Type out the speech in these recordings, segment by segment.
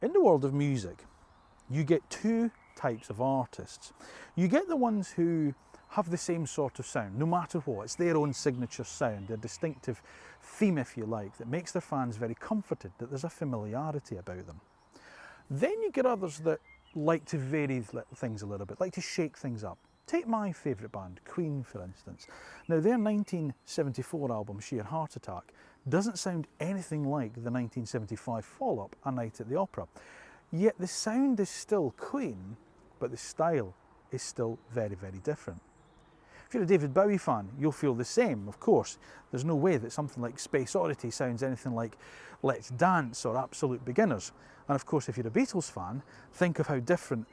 In the world of music, you get two types of artists. You get the ones who have the same sort of sound, no matter what. It's their own signature sound, their distinctive theme, if you like, that makes their fans very comforted, that there's a familiarity about them. Then you get others that like to vary things a little bit, like to shake things up. Take my favourite band, Queen, for instance. Now, their 1974 album, Sheer Heart Attack, doesn't sound anything like the 1975 follow-up, A Night at the Opera. Yet the sound is still Queen, but the style is still very, very different. If you're a David Bowie fan, you'll feel the same, of course. There's no way that something like Space Oddity sounds anything like Let's Dance or Absolute Beginners. And of course, if you're a Beatles fan, think of how different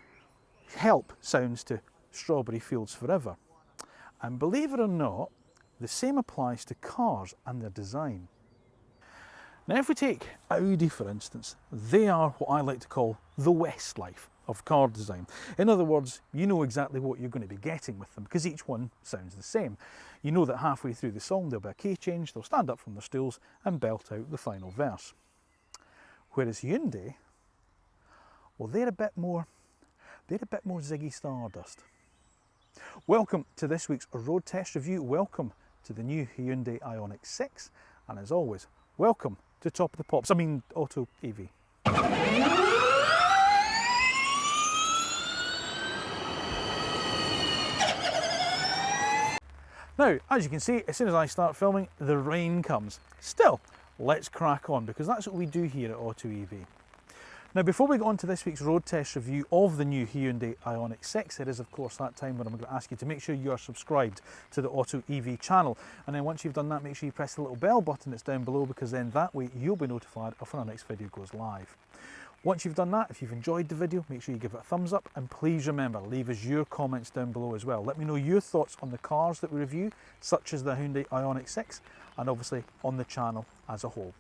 Help sounds to Strawberry Fields Forever. And believe it or not, the same applies to cars and their design. Now, if we take Audi, for instance, they are what I like to call the Westlife of car design. In other words, you know exactly what you're going to be getting with them because each one sounds the same. You know that halfway through the song there'll be a key change, they'll stand up from their stools and belt out the final verse. Whereas Hyundai, well, they're a bit more Ziggy Stardust. Welcome to this week's road test review. Welcome to the new Hyundai Ioniq 6, and as always, welcome to Top of the Pops. AutoEV. Now, as you can see, as soon as I start filming, the rain comes. Still, let's crack on, because that's what we do here at AutoEV. Now, before we get on to this week's road test review of the new Hyundai Ioniq 6, it is of course that time when I'm going to ask you to make sure you are subscribed to the AutoEV channel. And then once you've done that, make sure you press the little bell button that's down below, because then that way you'll be notified of when our next video goes live. Once you've done that, if you've enjoyed the video, make sure you give it a thumbs up, and please remember, leave us your comments down below as well. Let me know your thoughts on the cars that we review, such as the Hyundai Ioniq 6, and obviously on the channel as a whole.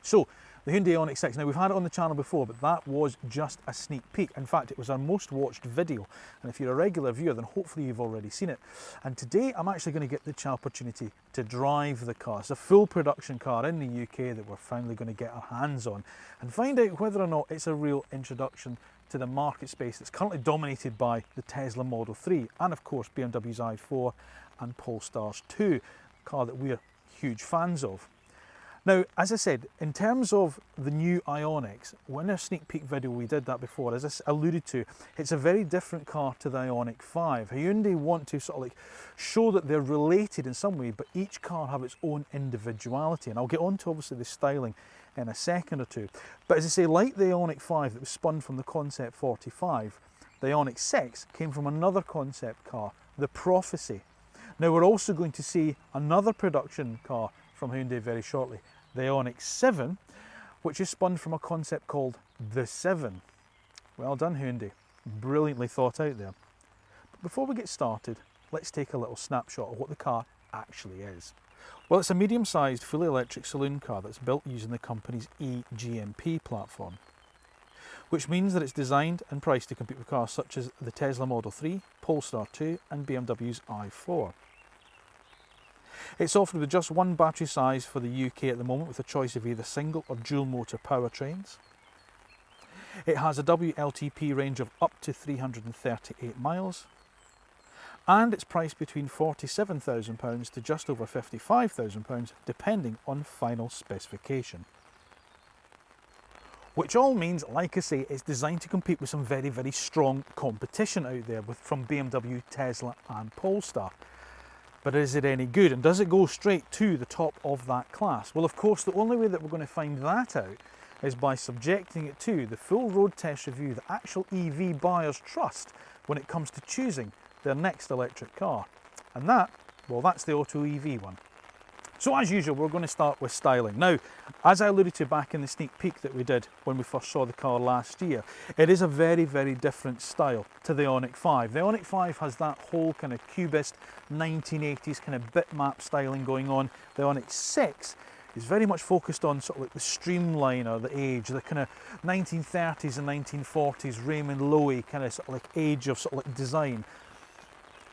So, the Hyundai Ioniq 6, now we've had it on the channel before, but that was just a sneak peek. In fact, it was our most watched video, and if you're a regular viewer, then hopefully you've already seen it. And today, I'm actually going to get the opportunity to drive the car. It's a full production car in the UK that we're finally going to get our hands on, and find out whether or not it's a real introduction to the market space that's currently dominated by the Tesla Model 3, and of course BMW's i4 and Polestar's 2, a car that we're huge fans of. Now, as I said, in terms of the new Ioniqs, when our sneak peek video we did that before, as I alluded to, it's a very different car to the Ioniq 5. Hyundai want to sort of like show that they're related in some way, but each car have its own individuality. And I'll get on to obviously the styling in a second or two. But as I say, like the Ioniq 5 that was spun from the Concept 45, the Ioniq 6 came from another concept car, the Prophecy. Now, we're also going to see another production car from Hyundai very shortly, the Ioniq 7, which is spun from a concept called the 7. Well done, Hyundai. Brilliantly thought out there. But before we get started, let's take a little snapshot of what the car actually is. Well, it's a medium-sized, fully electric saloon car that's built using the company's eGMP platform, which means that it's designed and priced to compete with cars such as the Tesla Model 3, Polestar 2 and BMW's i4. It's offered with just one battery size for the UK at the moment, with a choice of either single or dual motor powertrains. It has a WLTP range of up to 338 miles, and it's priced between £47,000 to just over £55,000 depending on final specification. Which all means, like I say, it's designed to compete with some very, very strong competition out there from BMW, Tesla and Polestar. But is it any good, and does it go straight to the top of that class? Well, of course, the only way that we're going to find that out is by subjecting it to the full road test review that actual EV buyers trust when it comes to choosing their next electric car. And that, well, that's the AutoEV one. So as usual, we're going to start with styling. Now, as I alluded to back in the sneak peek that we did when we first saw the car last year, it is a very, very different style to the Ioniq 5. The Ioniq 5 has that whole kind of cubist 1980s kind of bitmap styling going on. The Ioniq 6 is very much focused on sort of like the streamline or the age, the kind of 1930s and 1940s Raymond Loewy kind of sort of like age of sort of like design.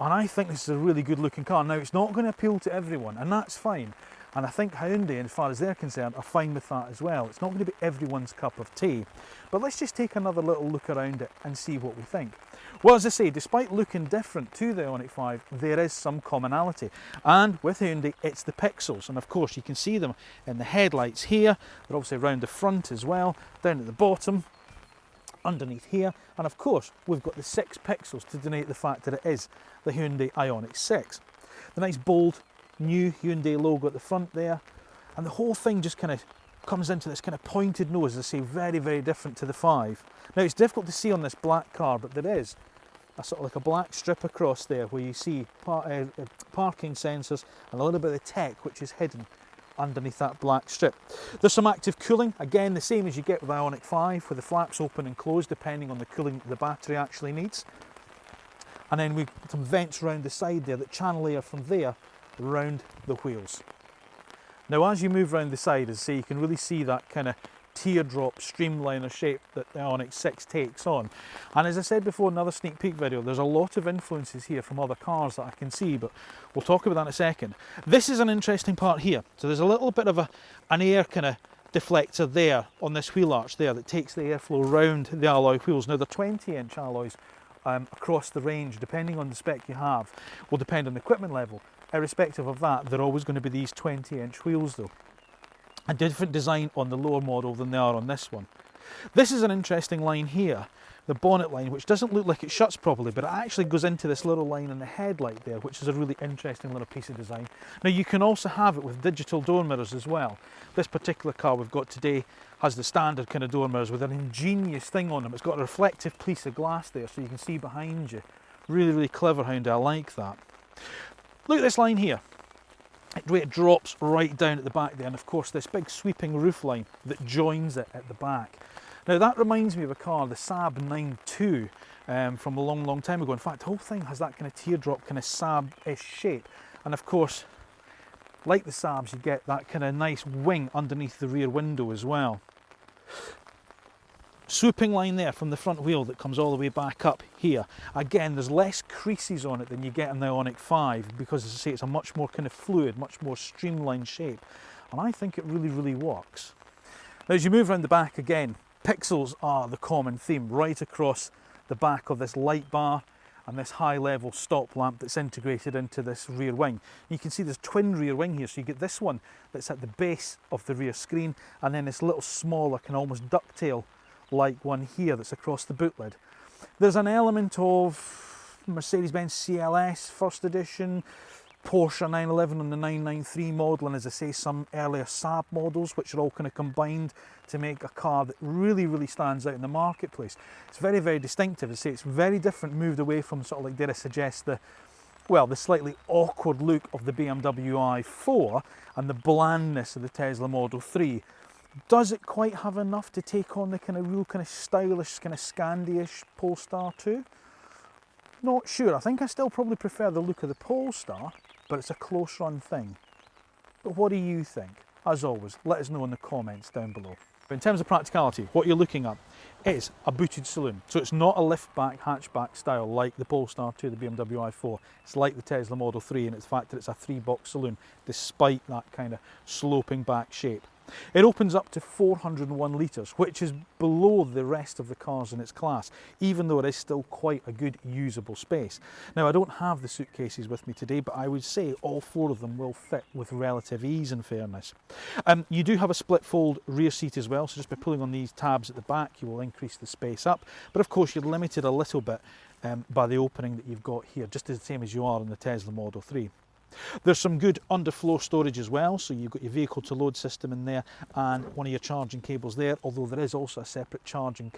And I think this is a really good looking car. Now, it's not going to appeal to everyone, and that's fine. And I think Hyundai, as far as they're concerned, are fine with that as well. It's not going to be everyone's cup of tea. But let's just take another little look around it and see what we think. Well, as I say, despite looking different to the Ioniq 5, there is some commonality. And with Hyundai, it's the pixels. And of course, you can see them in the headlights here. They're obviously around the front as well, down at the bottom, underneath here. And of course, we've got the 6 pixels to denote the fact that it is the Hyundai Ioniq 6. The nice bold new Hyundai logo at the front there, and the whole thing just kind of comes into this kind of pointed nose, as I say, very, very different to the 5. Now it's difficult to see on this black car, but there is a sort of like a black strip across there where you see parking sensors and a little bit of the tech which is hidden underneath that black strip. There's some active cooling, again the same as you get with the Ioniq 5, with the flaps open and closed depending on the cooling the battery actually needs. And then we've got some vents around the side there that channel air from there around the wheels. Now as you move around the side, as I say, you can really see that kind of teardrop streamliner shape that the Ioniq 6 takes on. And as I said before in another sneak peek video, there's a lot of influences here from other cars that I can see, but we'll talk about that in a second. This is an interesting part here. So there's a little bit of an air kind of deflector there on this wheel arch there that takes the airflow around the alloy wheels. Now they're 20-inch alloys across the range, depending on the spec you have, will depend on the equipment level. Irrespective of that, they're always going to be these 20-inch wheels though. A different design on the lower model than they are on this one. This is an interesting line here, the bonnet line, which doesn't look like it shuts properly, but it actually goes into this little line in the headlight there, which is a really interesting little piece of design. Now you can also have it with digital door mirrors as well. This particular car we've got today has the standard kind of door mirrors with an ingenious thing on them. It's got a reflective piece of glass there so you can see behind you. Really, really clever Hyundai, I like that. Look at this line here. It drops right down at the back there, and of course this big sweeping roof line that joins it at the back. Now that reminds me of a car, the Saab 9-2 from a long, long time ago. In fact, the whole thing has that kind of teardrop, kind of Saab-ish shape. And of course, like the Saabs, you get that kind of nice wing underneath the rear window as well. Swooping line there from the front wheel that comes all the way back up here. Again, there's less creases on it than you get in the Ioniq 5 because, as I say, it's a much more kind of fluid, much more streamlined shape. And I think it really, really works. Now, as you move around the back again, pixels are the common theme right across the back of this light bar and this high-level stop lamp that's integrated into this rear wing. You can see there's twin rear wing here, so you get this one that's at the base of the rear screen, and then this little smaller, kind of almost ducktail like one here that's across the boot lid. There's an element of Mercedes-Benz CLS first edition, Porsche 911 and the 993 model, and as I say, some earlier Saab models, which are all kind of combined to make a car that really, really stands out in the marketplace. It's very, very distinctive. As I say, it's very different, moved away from sort of like, dare I suggest, the slightly awkward look of the BMW i4 and the blandness of the Tesla Model 3. Does it quite have enough to take on the kind of real kind of stylish, kind of Scandi-ish Polestar 2? Not sure. I think I still probably prefer the look of the Polestar, but it's a close run thing. But what do you think? As always, let us know in the comments down below. But in terms of practicality, what you're looking at is a booted saloon. So it's not a lift-back, hatchback style like the Polestar 2, the BMW i4. It's like the Tesla Model 3, and it's the fact that it's a 3-box saloon, despite that kind of sloping back shape. It opens up to 401 litres, which is below the rest of the cars in its class, even though it is still quite a good usable space. Now, I don't have the suitcases with me today, but I would say all 4 of them will fit with relative ease, in fairness. You do have a split fold rear seat as well, so just by pulling on these tabs at the back, you will increase the space up. But of course, you're limited a little bit by the opening that you've got here, just the same as you are in the Tesla Model 3. There's some good underfloor storage as well, so you've got your vehicle to load system in there and one of your charging cables there, although there is also a separate charging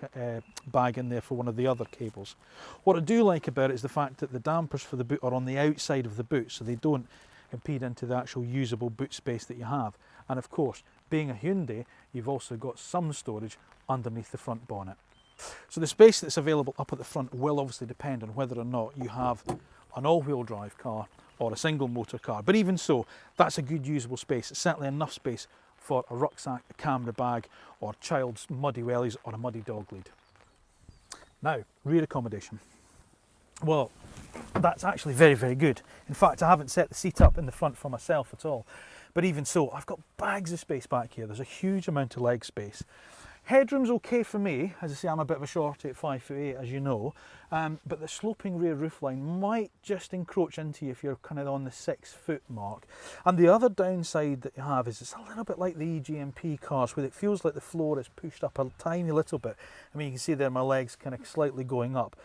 bag in there for one of the other cables. What I do like about it is the fact that the dampers for the boot are on the outside of the boot, so they don't impede into the actual usable boot space that you have. And of course, being a Hyundai, you've also got some storage underneath the front bonnet. So the space that's available up at the front will obviously depend on whether or not you have an all-wheel drive car or a single motor car, but even so, that's a good usable space. It's certainly enough space for a rucksack, a camera bag, or child's muddy wellies or a muddy dog lead. Now, rear accommodation. Well, that's actually very, very good. In fact, I haven't set the seat up in the front for myself at all, But even so, I've got bags of space back here. There's a huge amount of leg space. Headroom's okay for me. As I say, I'm a bit of a shorty at 5'8", as you know, but the sloping rear roofline might just encroach into you if you're kind of on the 6 foot mark. And the other downside that you have is it's a little bit like the EGMP cars, where it feels like the floor is pushed up a tiny little bit. I mean, you can see there my legs kind of slightly going up.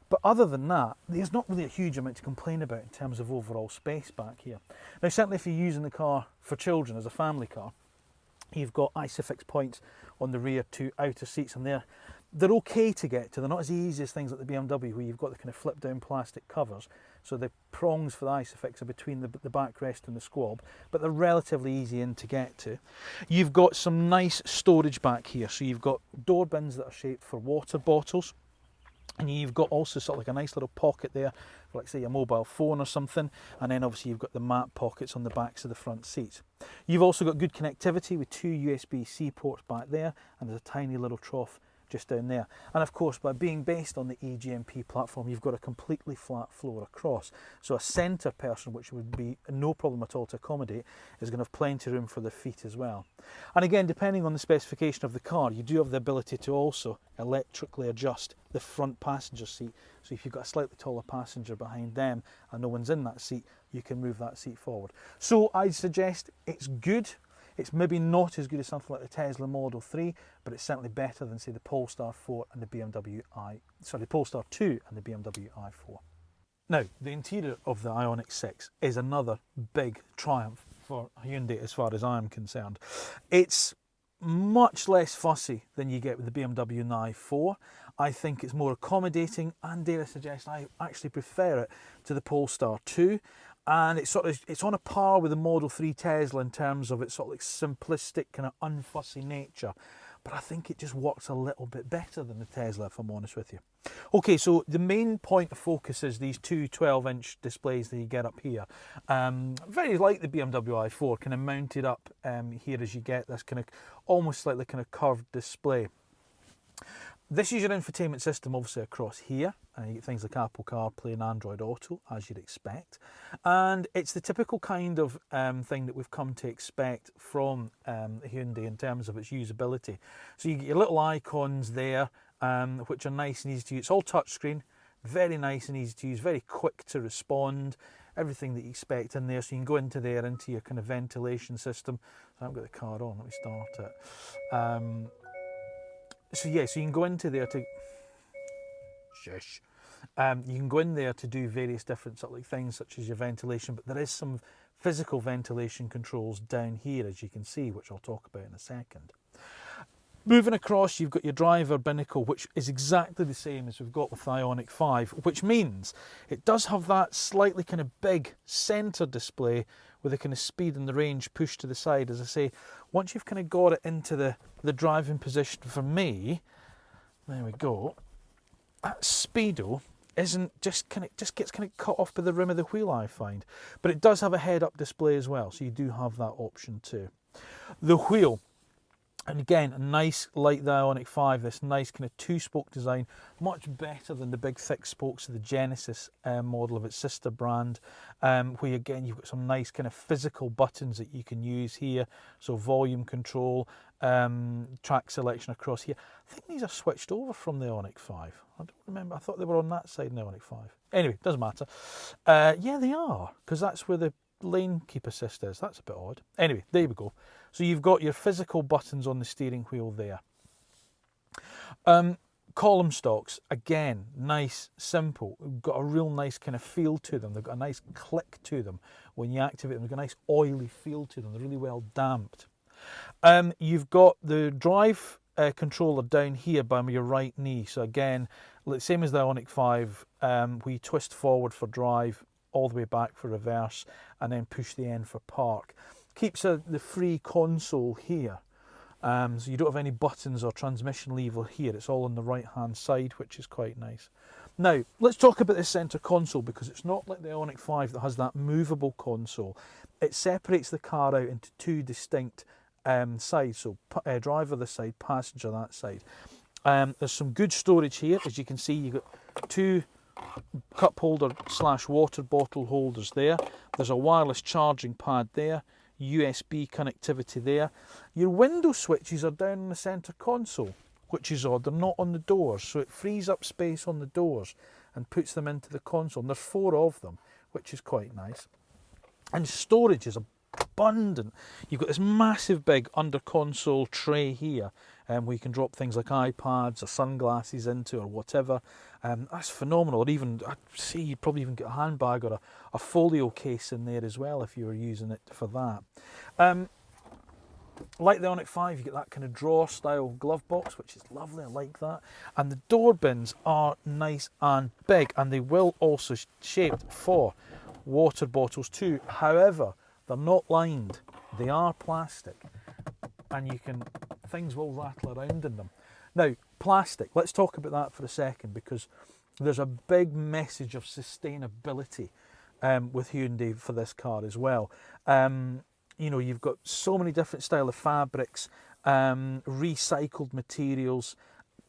But other than that, there's not really a huge amount to complain about in terms of overall space back here. Now, certainly if you're using the car for children as a family car, you've got ISOFIX points on the rear 2 outer seats, and they're okay to get to. They're not as easy as things like the BMW, where you've got the kind of flip down plastic covers. So the prongs for the ISOFIX are between the backrest and the squab, but they're relatively easy in to get to. You've got some nice storage back here. So you've got door bins that are shaped for water bottles. And you've got also sort of like a nice little pocket there for, like, say, a mobile phone or something. And then obviously you've got the mat pockets on the backs of the front seats. You've also got good connectivity with 2 USB-C ports back there, and there's a tiny little trough just down there. And of course, by being based on the EGMP platform, you've got a completely flat floor across. So a centre person, which would be no problem at all to accommodate, is going to have plenty of room for their feet as well. And again, depending on the specification of the car, you do have the ability to also electrically adjust the front passenger seat. So if you've got a slightly taller passenger behind them and no one's in that seat, you can move that seat forward. So I'd suggest it's good. It's maybe not as good as something like the Tesla Model 3, but it's certainly better than, say, the Polestar 4 and the Polestar 2 and the BMW i4. Now, the interior of the Ioniq 6 is another big triumph for Hyundai as far as I'm concerned. It's much less fussy than you get with the BMW i4. I think it's more accommodating, and dare I suggest I actually prefer it to the Polestar 2. And it's on a par with the Model 3 Tesla in terms of its sort of like simplistic, kind of unfussy nature. But I think it just works a little bit better than the Tesla, if I'm honest with you. Okay, so the main point of focus is these two 12-inch displays that you get up here. Very like the BMW i4, kind of mounted up here as you get this kind of almost like the kind of curved display. This is your infotainment system, obviously, across here. You get things like Apple CarPlay and Android Auto, as you'd expect. And it's the typical kind of thing that we've come to expect from Hyundai in terms of its usability. So you get your little icons there, which are nice and easy to use. It's all touchscreen, very nice and easy to use, very quick to respond. Everything that you expect in there. So you can go into there, into your kind of ventilation system. So I haven't got the car on, let me start it. So yeah, so you can go into there to shush. You can go in there to do various different sort of like things such as your ventilation, but there is some physical ventilation controls down here, as you can see, which I'll talk about in a second. Moving across, you've got your driver binnacle, which is exactly the same as we've got with the Ioniq 5, which means it does have that slightly kind of big centre display with the kind of speed and the range pushed to the side. As I say, once you've kind of got it into the driving position for me, there we go, that speedo just gets kind of cut off by the rim of the wheel, I find. But it does have a head-up display as well, so you do have that option too. The wheel, and again, nice like the Ioniq 5, this nice kind of 2-spoke design, much better than the big thick spokes of the Genesis model of its sister brand, where again you've got some nice kind of physical buttons that you can use here, so volume control, track selection across here. I think these are switched over from the Ioniq 5. I don't remember, I thought they were on that side in the Ioniq 5. Anyway, doesn't matter. Yeah, they are, because that's where the lane keep assist is. That's a bit odd. Anyway, there we go. So you've got your physical buttons on the steering wheel there. Column stocks, again, nice, simple. Got a real nice kind of feel to them. They've got a nice click to them when you activate them. They've got a nice oily feel to them. They're really well damped. You've got the drive controller down here by your right knee. So again, same as the Ioniq 5, we twist forward for drive, all the way back for reverse, and then push the N for park. Keeps the free console here, so you don't have any buttons or transmission lever here. It's all on the right hand side, which is quite nice. Now let's talk about the centre console, because it's not like the Ioniq 5 that has that movable console. It separates the car out into 2 distinct sides, so driver this side, passenger that side. There's some good storage here. As you can see, you've got 2 cup holder / water bottle holders there. There's a wireless charging pad there. USB connectivity there. Your window switches are down in the centre console, which is odd. They're not on the doors, so it frees up space on the doors and puts them into the console. And there's 4 of them, which is quite nice. And storage is abundant. You've got this massive big under console tray here, where you can drop things like iPads or sunglasses into or whatever. That's phenomenal. Or even, I'd say you'd probably even get a handbag or a folio case in there as well if you were using it for that. Like the Ioniq 5, you get that kind of drawer style glove box, which is lovely. I like that. And the door bins are nice and big, and they will also shaped for water bottles too. However, they're not lined, they are plastic, and things will rattle around in them. Now, plastic, let's talk about that for a second, because there's a big message of sustainability with Hyundai for this car as well. You know, you've got so many different style of fabrics, recycled materials.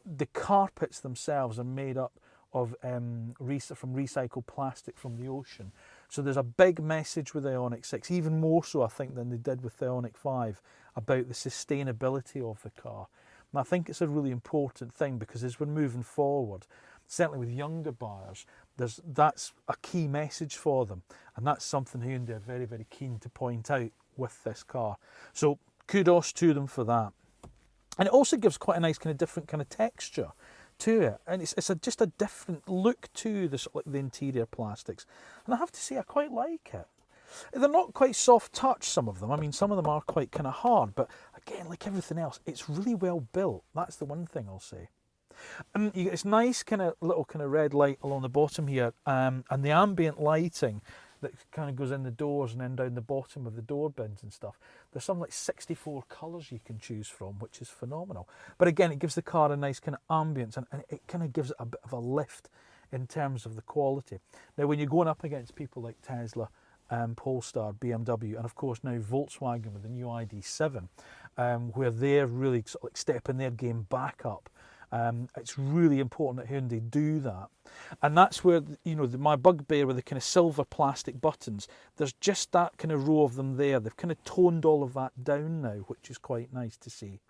The carpets themselves are made up of from recycled plastic from the ocean. So there's a big message with the Ioniq 6, even more so I think than they did with the Ioniq 5, about the sustainability of the car. And I think it's a really important thing, because as we're moving forward, certainly with younger buyers, that's a key message for them. And that's something Hyundai are very, very keen to point out with this car. So kudos to them for that. And it also gives quite a nice kind of different kind of texture to it, and it's just a different look to the sort of like the interior plastics, and I have to say I quite like it. They're not quite soft touch, some of them. I mean, some of them are quite kind of hard, but again, like everything else, it's really well built. That's the one thing I'll say. You get this nice kind of little kind of red light along the bottom here, and the ambient lighting that kind of goes in the doors and then down the bottom of the door bins and stuff. There's something like 64 colours you can choose from, which is phenomenal. But again, it gives the car a nice kind of ambience, and it kind of gives it a bit of a lift in terms of the quality. Now, when you're going up against people like Tesla, Polestar, BMW, and of course now Volkswagen with the new ID.7, where they're really sort of like stepping their game back up. It's really important that Hyundai do that, and that's where, you know, my bugbear with the kind of silver plastic buttons, there's just that kind of row of them there. They've kind of toned all of that down now, which is quite nice to see.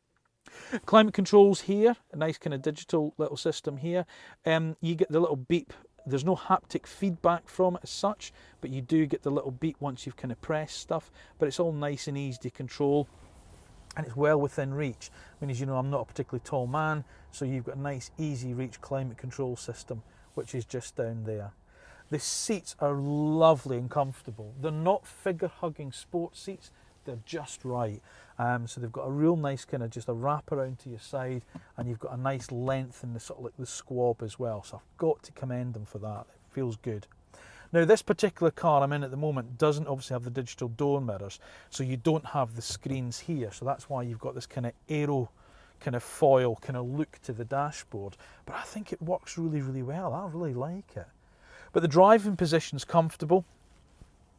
Climate controls here, a nice kind of digital little system here. You get the little beep. There's no haptic feedback from it as such, but you do get the little beep once you've kind of pressed stuff, but it's all nice and easy to control. And it's well within reach. I mean, as you know, I'm not a particularly tall man, so you've got a nice, easy reach climate control system, which is just down there. The seats are lovely and comfortable. They're not figure-hugging sports seats, they're just right. So they've got a real nice kind of just a wrap around to your side, and you've got a nice length in the sort of like the squab as well. So I've got to commend them for that. It feels good. Now, this particular car I'm in at the moment doesn't obviously have the digital door mirrors, so you don't have the screens here. So that's why you've got this kind of aero kind of foil kind of look to the dashboard. But I think it works really, really well. I really like it. But the driving position's comfortable.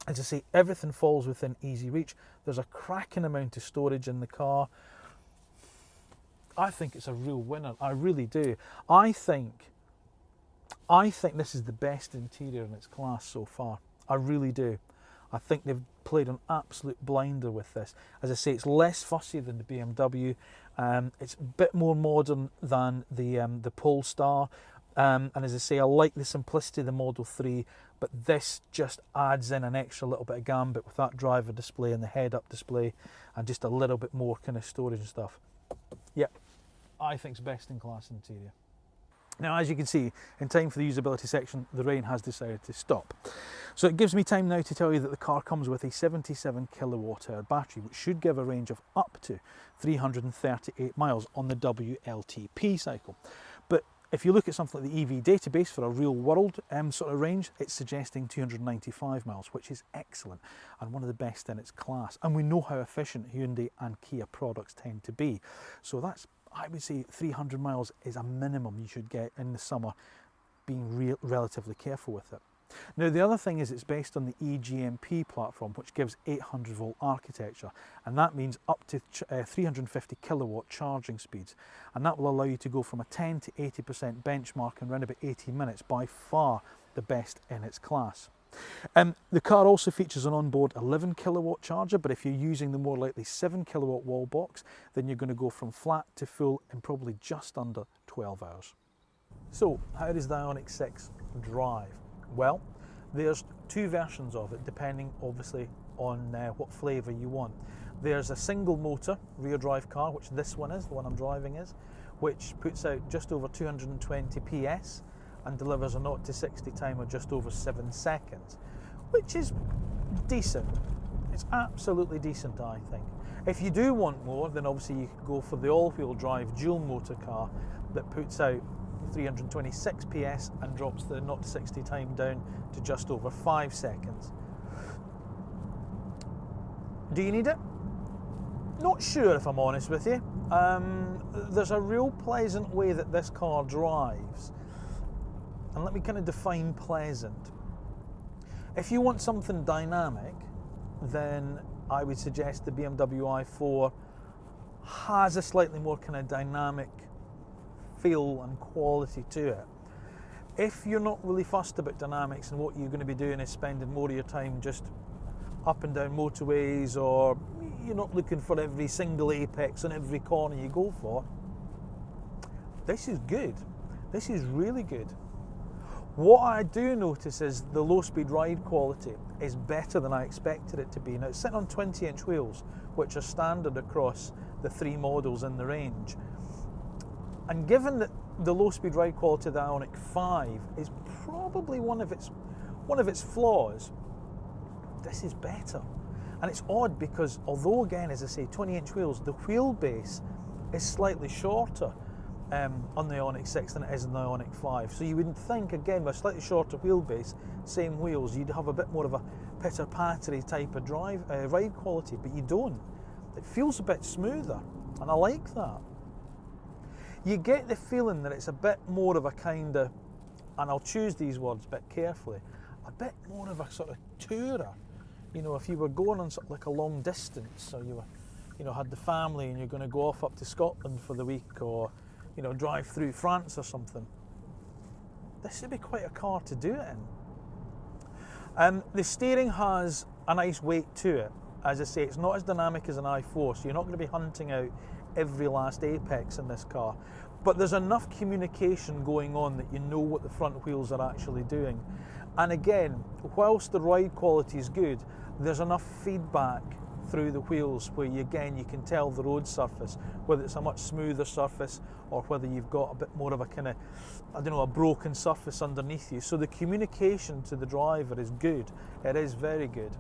As I say, everything falls within easy reach. There's a cracking amount of storage in the car. I think it's a real winner. I really do. I think this is the best interior in its class so far. I really do. I think they've played an absolute blinder with this. As I say, it's less fussy than the BMW. It's a bit more modern than the Polestar. And as I say, I like the simplicity of the Model 3, but this just adds in an extra little bit of gambit with that driver display and the head-up display, and just a little bit more kind of storage and stuff. Yeah, I think it's best in class interior. Now, as you can see, in time for the usability section, the rain has decided to stop. So it gives me time now to tell you that the car comes with a 77 kilowatt hour battery, which should give a range of up to 338 miles on the WLTP cycle. But if you look at something like the EV database for a real world sort of range, it's suggesting 295 miles, which is excellent and one of the best in its class. And we know how efficient Hyundai and Kia products tend to be. So that's, I would say, 300 miles is a minimum you should get in the summer, being relatively careful with it. Now, the other thing is it's based on the eGMP platform, which gives 800 volt architecture, and that means up to 350 kilowatt charging speeds, and that will allow you to go from a 10 to 80% benchmark in around about 18 minutes, by far the best in its class. The car also features an onboard 11 kilowatt charger, but if you're using the more likely 7 kilowatt wall box, then you're going to go from flat to full in probably just under 12 hours. So how does the Ioniq 6 drive? Well, there's two versions of it, depending obviously on what flavour you want. There's a single motor rear drive car, which this one is, the one I'm driving is, which puts out just over 220 PS and delivers a 0 to 60 time of just over 7 seconds, which is decent. It's absolutely decent, I think. If you do want more, then obviously you could go for the all-wheel drive dual motor car that puts out 326 PS and drops the 0 to 60 time down to just over 5 seconds. Do you need it? Not sure, if I'm honest with you. There's a real pleasant way that this car drives. And let me kind of define pleasant. If you want something dynamic, then I would suggest the BMW i4 has a slightly more kind of dynamic feel and quality to it. If you're not really fussed about dynamics and what you're going to be doing is spending more of your time just up and down motorways, or you're not looking for every single apex on every corner you go for, this is good. This is really good. What I do notice is the low-speed ride quality is better than I expected it to be. Now, it's sitting on 20-inch wheels, which are standard across the three models in the range. And given that the low-speed ride quality of the Ioniq 5 is probably one of its flaws, this is better. And it's odd because, although again, as I say, 20-inch wheels, the wheelbase is slightly shorter on the Ioniq 6 than it is in the Ioniq 5. So you wouldn't think, again, with a slightly shorter wheelbase, same wheels, you'd have a bit more of a pitter-pattery type of ride quality, but you don't. It feels a bit smoother, and I like that. You get the feeling that it's a bit more of a kind of, and I'll choose these words a bit carefully, a bit more of a sort of tourer. You know, if you were going on sort of like a long distance, or you were, you know, had the family and you're going to go off up to Scotland for the week, or, you know, drive through France or something, this would be quite a car to do it in. The steering has a nice weight to it. As I say, it's not as dynamic as an i4, so you're not going to be hunting out every last apex in this car. But there's enough communication going on that you know what the front wheels are actually doing. And again, whilst the ride quality is good, there's enough feedback through the wheels where you can tell the road surface, whether it's a much smoother surface or whether you've got a bit more of a kind of, I don't know, a broken surface underneath you. So the communication to the driver is good. It is very good.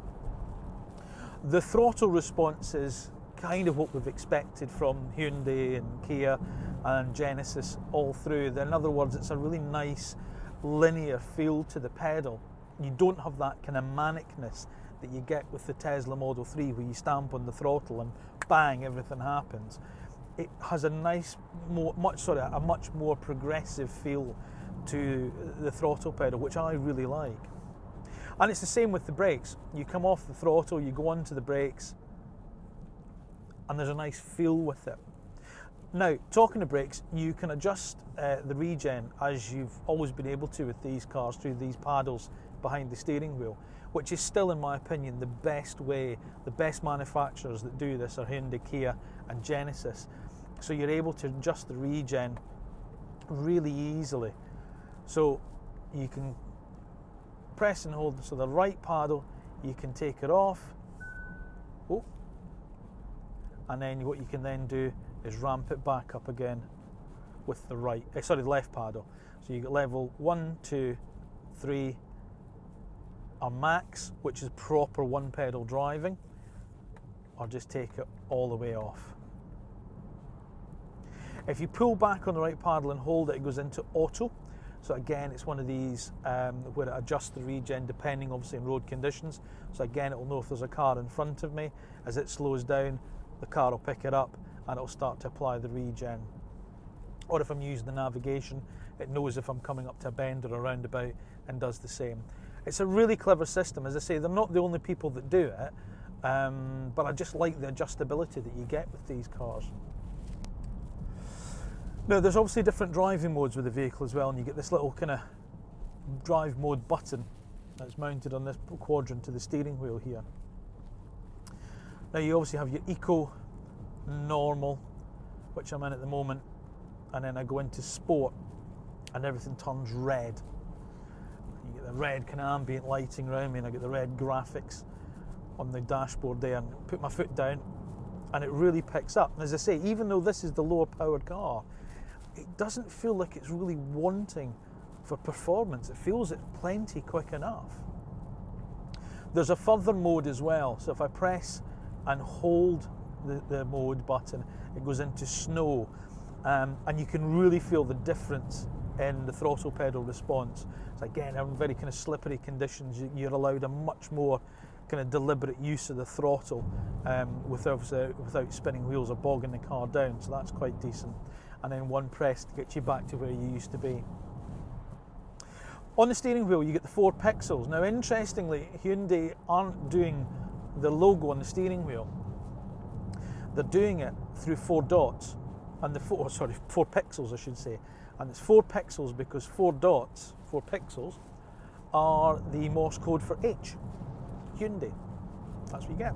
The throttle response is kind of what we've expected from Hyundai and Kia and Genesis all through. In other words, it's a really nice linear feel to the pedal. You don't have that kind of manicness that you get with the Tesla Model 3 where you stamp on the throttle and bang, everything happens. It has a nice, a much more progressive feel to the throttle pedal, which I really like. And it's the same with the brakes. You come off the throttle, you go onto the brakes, and there's a nice feel with it. Now, talking of brakes, you can adjust the regen as you've always been able to with these cars through these paddles behind the steering wheel, which is still, in my opinion, the best way. The best manufacturers that do this are Hyundai, Kia and Genesis. So you're able to adjust the regen really easily. So you can press and hold, so the right paddle, you can take it off. Oh. And then what you can then do is ramp it back up again with the left paddle. So you get level 1, 2, 3 are max, which is proper one pedal driving, or just take it all the way off. If you pull back on the right paddle and hold it, it goes into auto. So again, it's one of these where it adjusts the regen depending obviously on road conditions. So again, it will know if there's a car in front of me. As it slows down, the car will pick it up and it'll start to apply the regen. Or if I'm using the navigation, it knows if I'm coming up to a bend or a roundabout and does the same. It's a really clever system. As I say, they're not the only people that do it, but I just like the adjustability that you get with these cars. Now, there's obviously different driving modes with the vehicle as well, and you get this little kind of drive mode button that's mounted on this quadrant to the steering wheel here. Now you obviously have your Eco, Normal, which I'm in at the moment, and then I go into Sport and everything turns red. You get the red kind of ambient lighting around me, and I get the red graphics on the dashboard there, and put my foot down and it really picks up. And as I say, even though this is the lower powered car, it doesn't feel like it's really wanting for performance. It feels it's plenty quick enough. There's a further mode as well, so if I press and hold the mode button, it goes into snow, and you can really feel the difference in the throttle pedal response. So again, in very kind of slippery conditions, you're allowed a much more kind of deliberate use of the throttle without spinning wheels or bogging the car down, so that's quite decent. And then one press to get you back to where you used to be. On the steering wheel you get the 4 pixels. Now interestingly, Hyundai aren't doing the logo on the steering wheel. They're doing it through 4 dots, and 4 pixels I should say. And it's 4 pixels because 4 dots, 4 pixels, are the Morse code for H. Hyundai. That's what you get.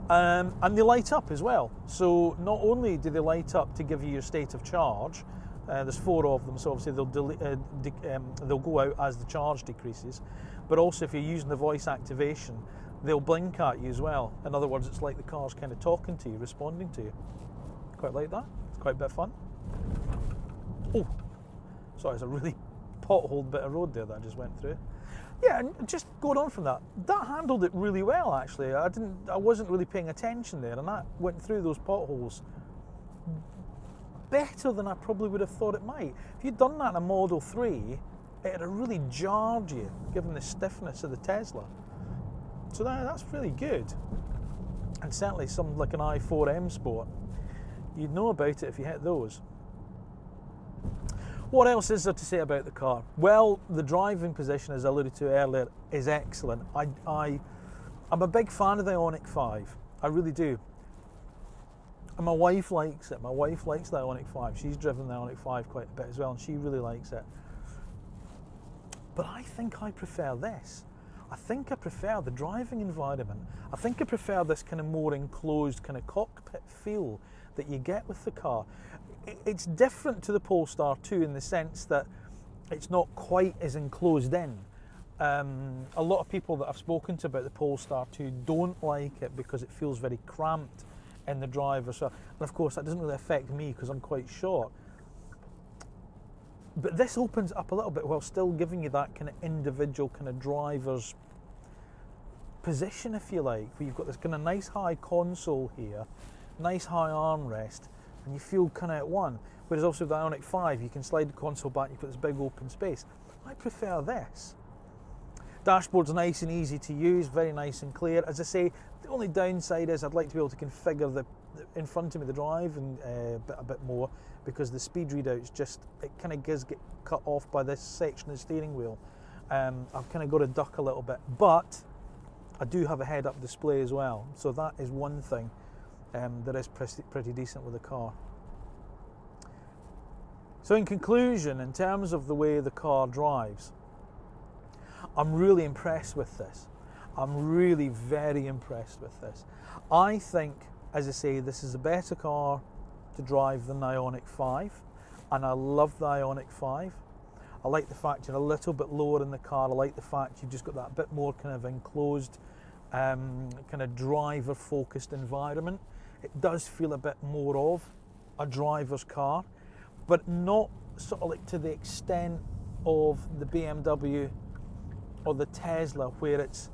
And they light up as well. So not only do they light up to give you your state of charge, there's 4 of them, so obviously they'll go out as the charge decreases, but also if you're using the voice activation, they'll blink at you as well. In other words, it's like the car's kind of talking to you, responding to you. Quite like that. It's quite a bit of fun. Oh, sorry, it's a really potholed bit of road there that I just went through. Yeah, and just going on from that handled it really well actually. I wasn't really paying attention there, and that went through those potholes better than I probably would have thought it might. If you'd done that in a Model 3, it'd have really jarred you, given the stiffness of the Tesla. So that's really good. And certainly something like an i4 M Sport, you'd know about it if you hit those. What else is there to say about the car? Well, the driving position, as I alluded to earlier, is excellent. I'm a big fan of the Ioniq 5. I really do. And my wife likes it. My wife likes the Ioniq 5. She's driven the Ioniq 5 quite a bit as well, and she really likes it. But I think I prefer this. I think I prefer the driving environment. I think I prefer this kind of more enclosed kind of cockpit feel that you get with the car. It's different to the Polestar 2 in the sense that it's not quite as enclosed in. A lot of people that I've spoken to about the Polestar 2 don't like it because it feels very cramped in the driver. So, and of course that doesn't really affect me because I'm quite short. But this opens up a little bit while still giving you that kind of individual kind of driver's position, if you like, where you've got this kind of nice high console here, nice high armrest, and you feel kind of at one. Whereas also with the Ioniq 5, you can slide the console back, you've got this big open space. I prefer this. Dashboard's nice and easy to use, very nice and clear. As I say, the only downside is I'd like to be able to configure the in front of me the drive and a bit more, because the speed readouts just, it kind of get cut off by this section of the steering wheel. I've kind of got to duck a little bit, but I do have a head-up display as well, so that is one thing that is pretty decent with the car. So in conclusion, in terms of the way the car drives, I'm really impressed with this. I'm really very impressed with this. I think, as I say, this is a better car to drive than the Ioniq 5, and I love the Ioniq 5. I like the fact you're a little bit lower in the car. I like the fact you've just got that bit more kind of enclosed, kind of driver-focused environment. It does feel a bit more of a driver's car, but not sort of like to the extent of the BMW or the Tesla, where it's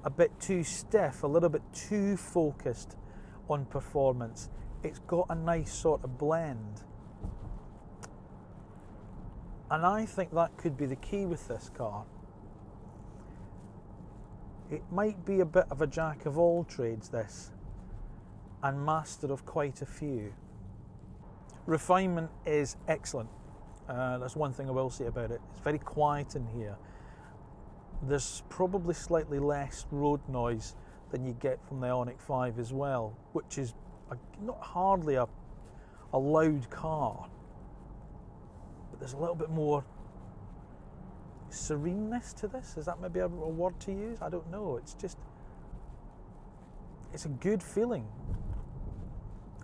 a bit too stiff, a little bit too focused on performance. It's got a nice sort of blend. And I think that could be the key with this car. It might be a bit of a jack of all trades, this, and master of quite a few. Refinement is excellent. That's one thing I will say about it. It's very quiet in here. There's probably slightly less road noise than you get from the Ioniq 5 as well, which is not hardly a loud car, but there's a little bit more sereneness to this. Is that maybe a word to use? I don't know. It's a good feeling.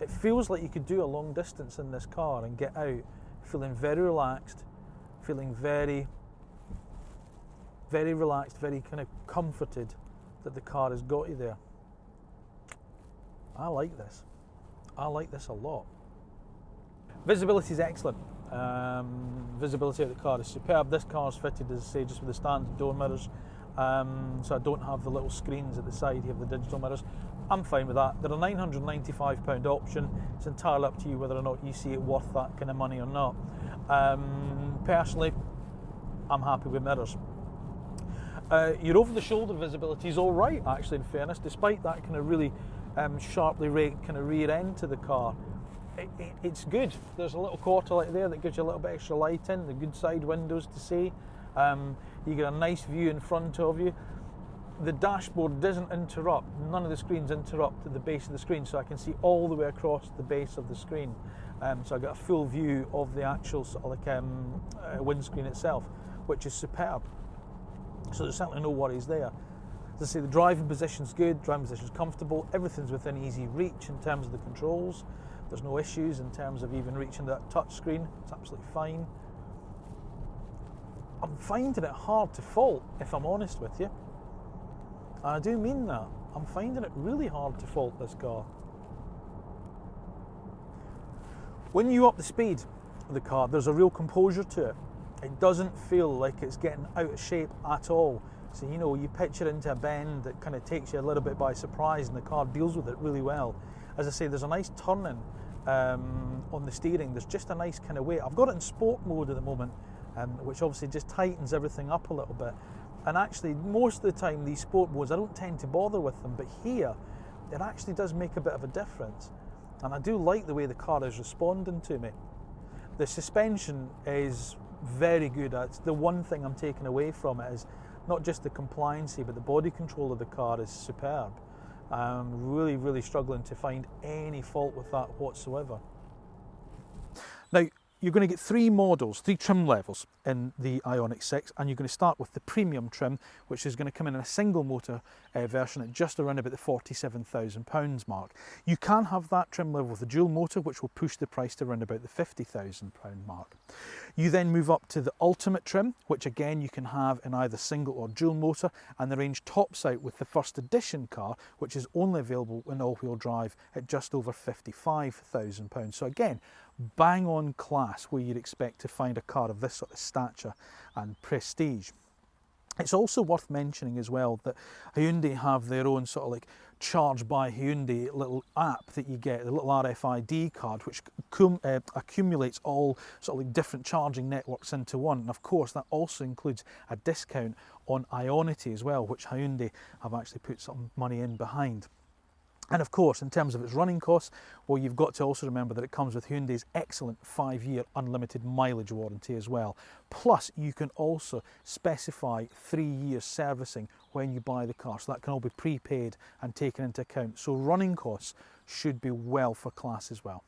It feels like you could do a long distance in this car and get out feeling very relaxed, feeling very, very relaxed, very kind of comforted that the car has got you there. I like this. I like this a lot. Visibility is excellent. Visibility of the car is superb. This car is fitted, as I say, just with the standard door mirrors. So I don't have the little screens at the side here, the digital mirrors. I'm fine with that. They're a £995 option. It's entirely up to you whether or not you see it worth that kind of money or not. Personally, I'm happy with mirrors. Your over-the-shoulder visibility is all right, actually, in fairness, despite that kind of really sharply raked kind of rear end to the car. It's good. There's a little quarter light there that gives you a little bit extra light in, the good side windows to see. You get a nice view in front of you. The dashboard doesn't interrupt, none of the screens interrupt at the base of the screen, so I can see all the way across the base of the screen. So I get a full view of the actual sort of like windscreen itself, which is superb. So there's certainly no worries there. As I say, the driving position's good, driving position's comfortable, everything's within easy reach in terms of the controls. There's no issues in terms of even reaching that touch screen, it's absolutely fine. I'm finding it hard to fault, if I'm honest with you. I do mean that. I'm finding it really hard to fault this car. When you up the speed of the car, there's a real composure to it. It doesn't feel like it's getting out of shape at all. So, you know, you pitch it into a bend that kind of takes you a little bit by surprise, and the car deals with it really well. As I say, there's a nice turning on the steering. There's just a nice kind of weight. I've got it in sport mode at the moment, which obviously just tightens everything up a little bit. And actually, most of the time, these sport modes, I don't tend to bother with them, but here, it actually does make a bit of a difference. And I do like the way the car is responding to me. The suspension is very good. It's the one thing I'm taking away from it is not just the compliancy, but the body control of the car is superb. I'm really, really struggling to find any fault with that whatsoever. Now, you're going to get three models, three trim levels in the Ioniq 6, and you're going to start with the premium trim, which is going to come in a single motor version at just around about the £47,000 mark. You can have that trim level with a dual motor, which will push the price to around about the £50,000 mark. You then move up to the ultimate trim, which again you can have in either single or dual motor, and the range tops out with the first edition car, which is only available in all-wheel drive at just over £55,000. So again, bang on class where you'd expect to find a car of this sort of stature and prestige. It's also worth mentioning as well that Hyundai have their own sort of like Charge by Hyundai little app that you get, the little RFID card, which accumulates all sort of like different charging networks into one. And of course, that also includes a discount on Ionity as well, which Hyundai have actually put some money in behind. And of course, in terms of its running costs, well, you've got to also remember that it comes with Hyundai's excellent 5-year unlimited mileage warranty as well. Plus, you can also specify 3-year servicing when you buy the car, so that can all be prepaid and taken into account. So running costs should be well for class as well.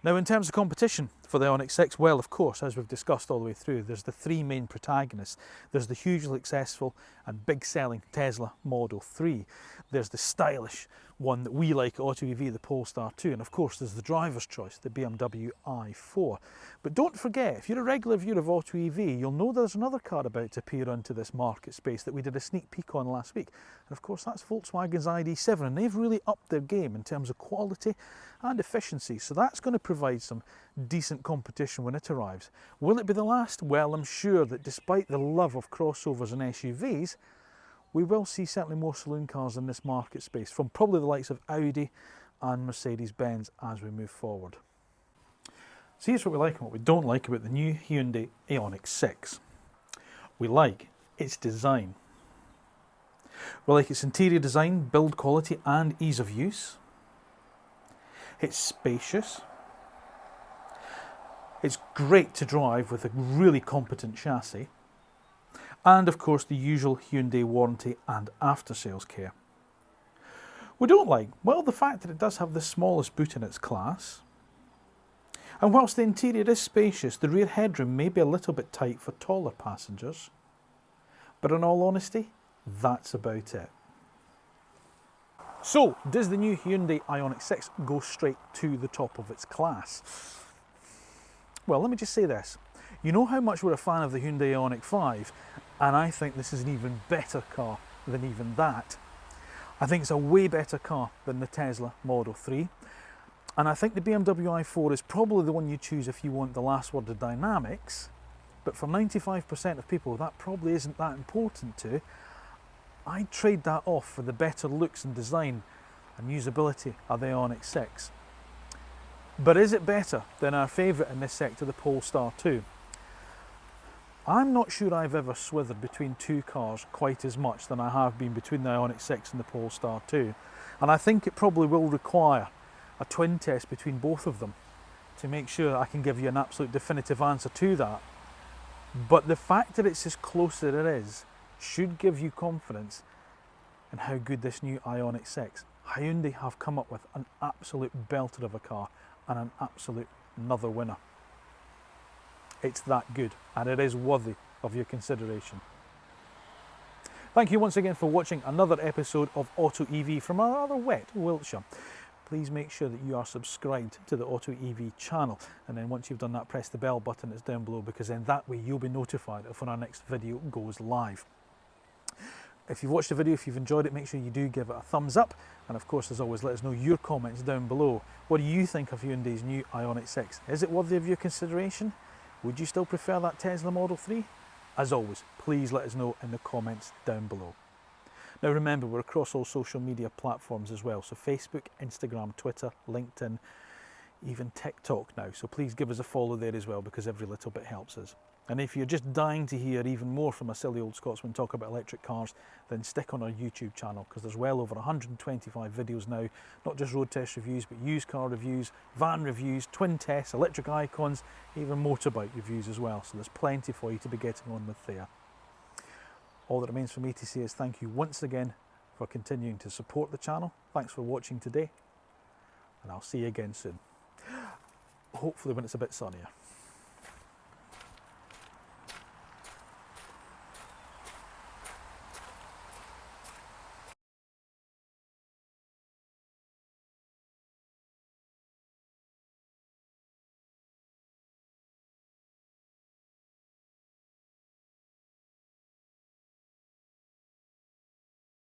Now, in terms of competition for the Ioniq 6, well, of course, as we've discussed all the way through, there's the three main protagonists. There's the hugely successful and big-selling Tesla Model 3. There's the stylish one that we like at AutoEV, the Polestar 2, and of course there's the driver's choice, the BMW i4. But don't forget, if you're a regular viewer of AutoEV, you'll know there's another car about to appear onto this market space that we did a sneak peek on last week. And of course that's Volkswagen's ID.7, and they've really upped their game in terms of quality and efficiency, so that's going to provide some decent competition when it arrives. Will it be the last? Well, I'm sure that despite the love of crossovers and SUVs, we will see certainly more saloon cars in this market space from probably the likes of Audi and Mercedes-Benz as we move forward. So here's what we like and what we don't like about the new Hyundai Ioniq 6. We like its design. We like its interior design, build quality and ease of use. It's spacious. It's great to drive with a really competent chassis. And of course the usual Hyundai warranty and after-sales care. We don't like, well, the fact that it does have the smallest boot in its class. And whilst the interior is spacious, the rear headroom may be a little bit tight for taller passengers. But in all honesty, that's about it. So, does the new Hyundai Ioniq 6 go straight to the top of its class? Well, let me just say this. You know how much we're a fan of the Hyundai Ioniq 5, and I think this is an even better car than even that. I think it's a way better car than the Tesla Model 3, and I think the BMW i4 is probably the one you choose if you want the last word of dynamics, but for 95% of people that probably isn't that important to. I'd trade that off for the better looks and design and usability of the Ioniq 6. But is it better than our favourite in this sector, the Polestar 2? I'm not sure I've ever swithered between two cars quite as much than I have been between the Ioniq 6 and the Polestar 2. And I think it probably will require a twin test between both of them to make sure that I can give you an absolute definitive answer to that. But the fact that it's as close as it is should give you confidence in how good this new Ioniq 6. Hyundai have come up with an absolute belter of a car and an absolute another winner. It's that good, and it is worthy of your consideration. Thank you once again for watching another episode of AutoEV from a rather wet Wiltshire. Please make sure that you are subscribed to the AutoEV channel, and then once you've done that, press the bell button that's down below, because then that way you'll be notified of when our next video goes live. If you've watched the video, if you've enjoyed it, make sure you do give it a thumbs up, and of course, as always, let us know your comments down below. What do you think of Hyundai's new Ioniq 6? Is it worthy of your consideration? Would you still prefer that Tesla Model 3? As always, please let us know in the comments down below. Now remember, we're across all social media platforms as well, so Facebook, Instagram, Twitter, LinkedIn, even TikTok now, so please give us a follow there as well, because every little bit helps us. And if you're just dying to hear even more from a silly old Scotsman talk about electric cars, then stick on our YouTube channel, because there's well over 125 videos now, not just road test reviews, but used car reviews, van reviews, twin tests, electric icons, even motorbike reviews as well. So there's plenty for you to be getting on with there. All that remains for me to say is thank you once again for continuing to support the channel. Thanks for watching today, and I'll see you again soon. Hopefully when it's a bit sunnier.